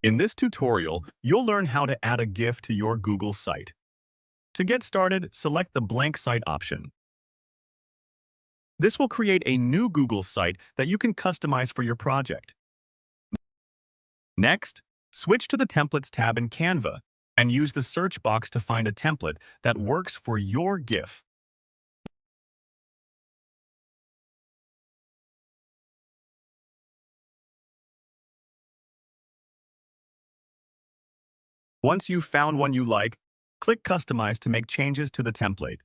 In this tutorial, you'll learn how to add a GIF to your Google site. To get started, select the blank site option. This will create a new Google site that you can customize for your project. Next, switch to the Templates tab in Canva and use the search box to find a template that works for your GIF. Once you've found one you like, click Customize to make changes to the template.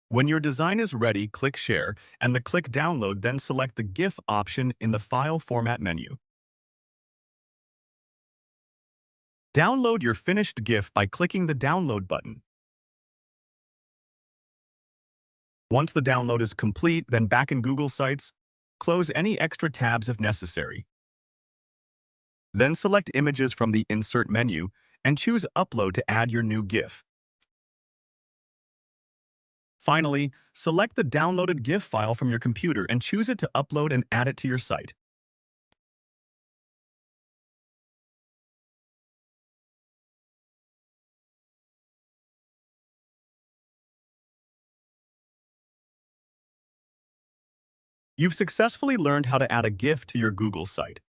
When your design is ready, click Share, and click Download, then select the GIF option in the File Format menu. Download your finished GIF by clicking the Download button. Once the download is complete, then back in Google Sites, close any extra tabs if necessary. Then select Images from the Insert menu and choose Upload to add your new GIF. Finally, select the downloaded GIF file from your computer and choose it to upload and add it to your site. You've successfully learned how to add a GIF to your Google site.